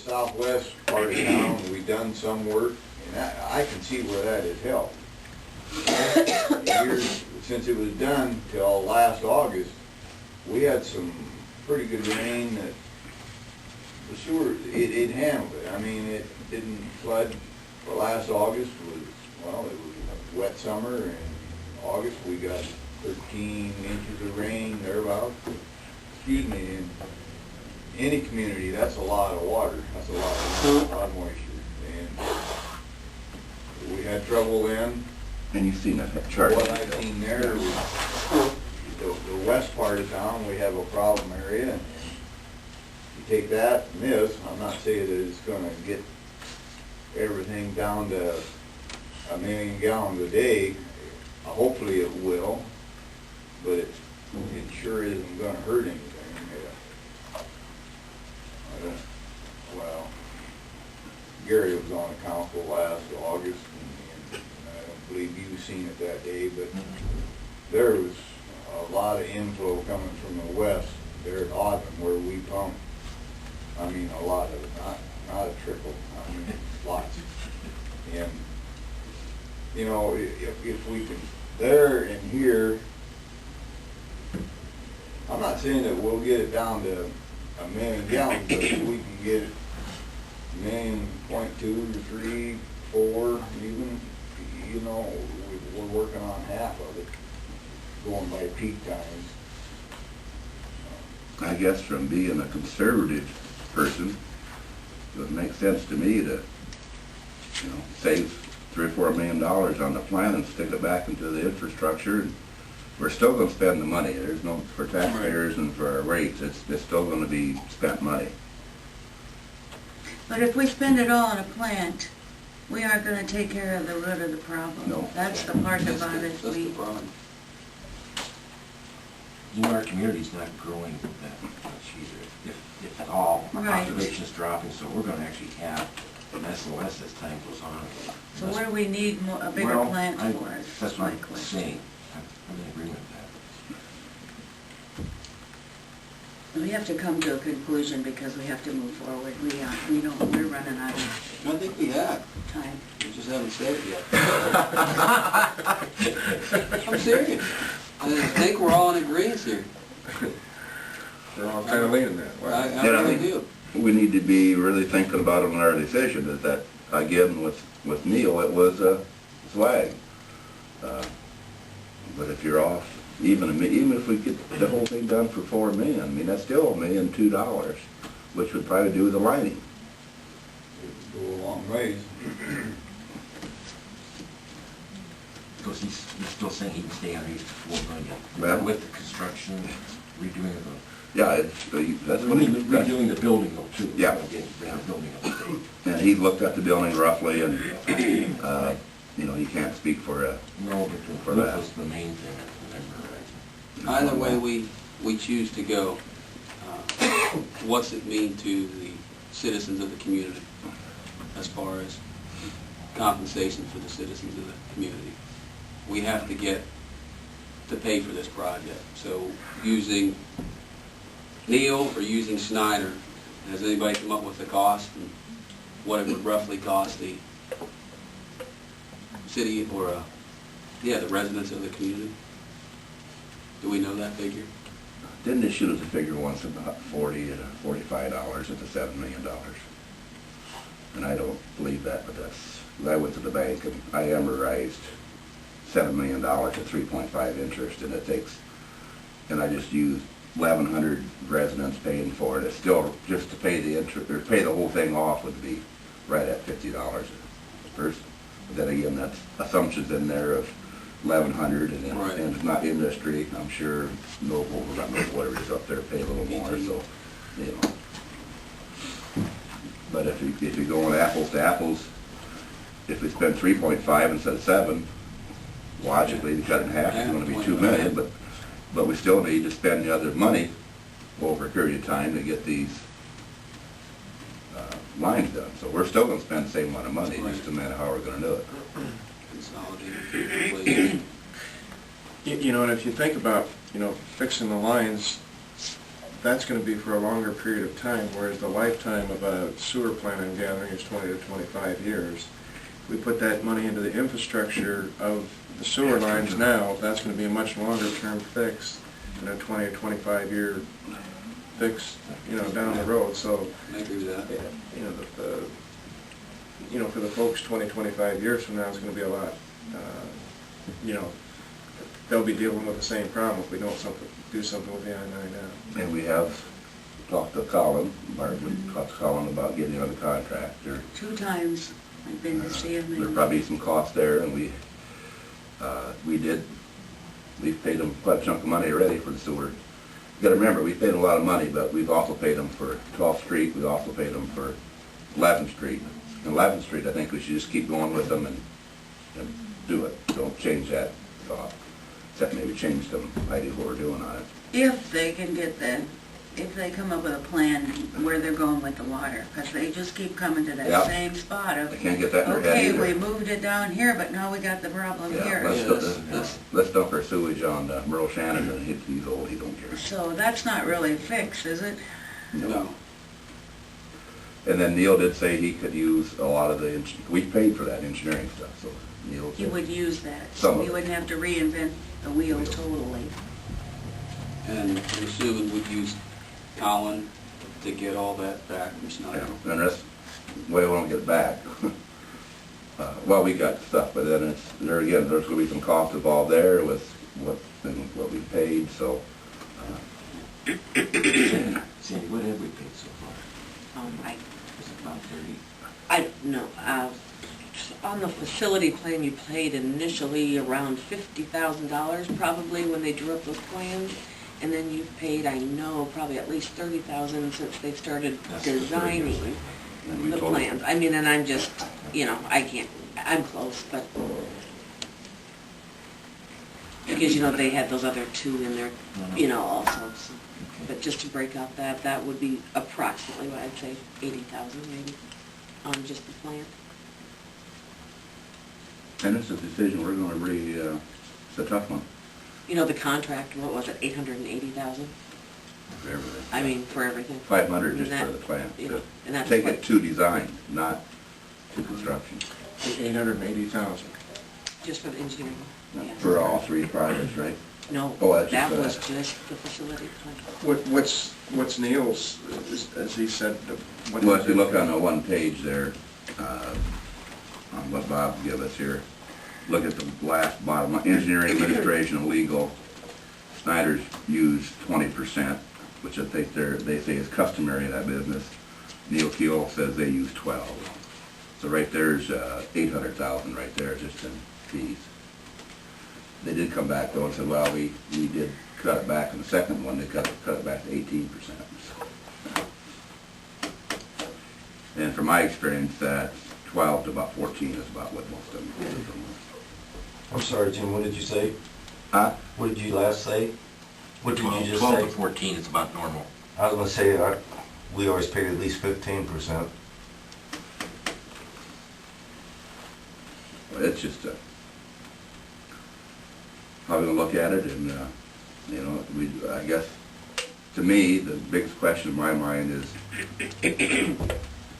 southwest part of town, we done some work, and I can see where that has helped. Years since it was done till last August, we had some pretty good rain that the sewer, it handled it. I mean, it didn't flood. For last August was, well, it was a wet summer, and in August we got 13 inches of rain, thereabouts. Excuse me, in any community, that's a lot of water. That's a lot of moisture. And we had trouble then. And you've seen that chart. What I've seen there was the west part of town, we have a problem area. And you take that and this, I'm not saying that it's going to get everything down to 1 million gallons a day. Hopefully it will, but it sure isn't going to hurt anything. Well, Gary was on the council last August, and I don't believe you seen it that day, but there was a lot of inflow coming from the west there at Auden where we pump. I mean, a lot of it, not a trickle, I mean, lots. And, you know, if we can, there and here, I'm not saying that we'll get it down to 1 million gallons, but if we can get 1.2 or 3, 4, even, you know, we're working on half of it, going by peak times. I guess from being a conservative person, it would make sense to me to, you know, save $3 or $4 million on the plan and stick it back into the infrastructure. And we're still going to spend the money. There's no, for taxpayers and for our rates, it's still going to be spent money. But if we spend it all on a plant, we aren't going to take care of the root of the problem. No. That's the part about it. That's the problem. You know, our community's not growing that much either, if at all. Our Right. population's dropping, so we're gonna actually have less and less as time goes on. So what do we need a bigger Well, plant I- for? That's what my I'm question. saying. I'm in agreement with We have to come to a conclusion because we have to move forward. We don't, we're running out of I think we have. time. We just haven't said it yet. I'm serious. I think we're all in agreement here. They're all kind of leaning that way. I And I really think do. we need to be really thinking about it in our decision, is that, again, with Neil, it was a swag. But if you're off, even if we get the whole thing done for $4 million, I mean, that's still $1.2 million, which would probably do the lining. It would go a long ways. Because he's still saying he can stay under 4 million. Well- With the construction, redoing the, Yeah, that's what he, redoing the building though too. Yeah. Getting the building up to date. and he looked at the building roughly, and, you know, he can't speak for a, No, but the For roof that. was the main thing, I remember. Either way we choose to go, what's it mean to the citizens of the community as far as compensation for the citizens of the community? We have to get to pay for this project. So using Neil or using Snyder, has anybody come up with the cost and what it would roughly cost the city or, the residents of the community? Do we know that figure? didn't they shoot us a figure once about $40 to $45 at the $7 million? And I don't believe that, but that's, I went to the bank and I amortized $7 million at 3.5 interest, and it takes, and I just used 1,100 residents paying for it. It's still, just to pay the interest, or pay the whole thing off would be right at $50 a person. But then again, that's assumptions in there of 1,100, and, Right. and it's not industry. I'm sure Noble, or not Noble, whatever it is up there, pay a little more, so, you know. But if you're going apples to apples, if we spend 3.5 instead of 7, logically, to cut it in half, it's going to be 2 million, but we still need to spend the other money over a period of time to get these lines done. So we're still going to spend the same amount of money, just a matter how we're going to do it. Consolidated. You know, and if you think about, you know, fixing the lines, that's gonna be for a longer period of time, whereas the lifetime of a sewer plant, I'm gathering, is 20 to 25 years. We put that money into the infrastructure of the sewer lines now, that's gonna be a much longer term fix than a 20 or 25-year fix, you know, down the road, so, I agree with that. you know, you know, for the folks 20, 25 years from now, it's gonna be a lot, you know, they'll be dealing with the same problem if we don't do something with the I-9 now. And we have talked to Colin, Martin, talked to Colin about getting on the contract. 2 times I've been to see him. There'll probably be some cost there, and we've paid them quite a chunk of money already for the sewer. You gotta remember, we paid them a lot of money, but we've also paid them for 12th Street, we also paid them for 11th Street. And 11th Street, I think we should just keep going with them and do it. Don't change that thought, except maybe change some idea of what we're doing on it. If they can get if they come up with a plan where they're going with the water, because they just keep coming to that Yeah. same spot of, I can't get that in their head okay, either. we moved it down here, but now we got the problem Yeah, here. let's dump our sewage on Merle Shannon, and he's old, he don't care. So that's not really a fix, is it? No. And then Neil did say he could use a lot of we paid for that engineering stuff, so Neil You said. would use that, Some so of you it. wouldn't have to reinvent the wheel totally. And I'm assuming we'd use Colin to get all that back from Yeah, Snyder. and that's, well, we don't get it back. Well, we got stuff, but then there again, there's gonna be some cost involved there with what we paid, so. Sandy, what have we paid so far? Is it about 30? I don't know. On the facility plan, you paid initially around $50,000 probably when they drew up those plans. And then you've paid, I know, probably at least $30,000 since they started That's designing And we the told them- plans. I mean, and I'm just, you know, I'm close, but because, you know, they had those other 2 in there, you know, also. So. But just to break out that would be approximately what I'd say, 80,000 maybe on just the plant. And it's a decision we're gonna really, it's a tough one You know, the contract, what was it, 880,000? for everything. I mean, for everything. 500 just And for that- the plant. you know, and that's Take what- it to design, not to construction, 880,000. Just for the engineering, yeah. for all 3 projects, right? No, Oh, that's that just was that. just the facility contract. What's Neil's, as he said, what? Well, if you look on the one page there, on what Bob gave us here, look at the last bottom, line, engineering, administration, and legal. Snyder's used 20%, which I think they say is customary in that business. Neil Keel says they use 12. So right there's 800,000 right there, just in fees. They did come back though and said, well, we did cut it back in the second one, they cut it back to 18%. And from my experience, that 12 to about 14 is about what most of them do. I'm sorry, Jim, what did you say? Huh? What did you last say? What did you just 12 say? to 14 is about normal. I was gonna say, we always paid at least 15%. Well, it's just how we gonna look at it, and you know, I guess to me the biggest question in my mind is,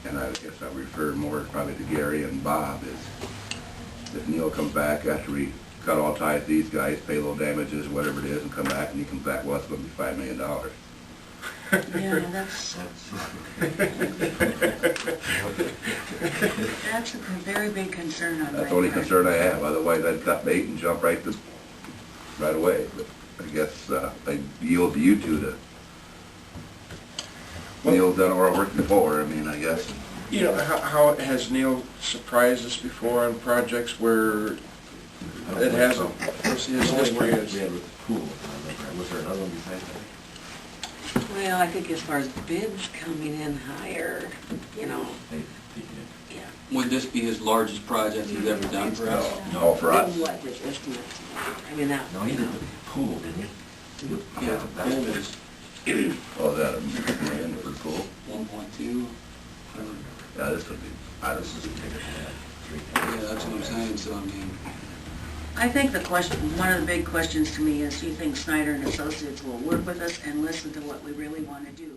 and I guess I refer more probably to Gary and Bob, is if Neil comes back after we cut all ties with these guys, pay little damages, whatever it is, and come back and he comes back, well, it's gonna be $5 million. Yeah, that's a very big concern on my That's the only part. concern I have, otherwise I'd cut bait and jump right away, but I guess I yield to you two to, Neil's done our work before, I mean, I guess. You know, how has Neil surprised us before on projects where it hasn't? What's his history is? We had with the pool, was there another one besides that? Well, I think as far as bids coming in higher, you know, They did. yeah. Would this be his largest project he's ever done for us? No, for us. What his estimates, I mean, that, No, he did the pool, didn't he? Yeah, That's pool what is Oh, is that a million for the pool? 1.2. Yeah, this would be, I This just, is bigger than that. Yeah, that's what I'm saying, so I mean, I think the question, one of the big questions to me is, do you think Snyder and Associates will work with us and listen to what we really want to do?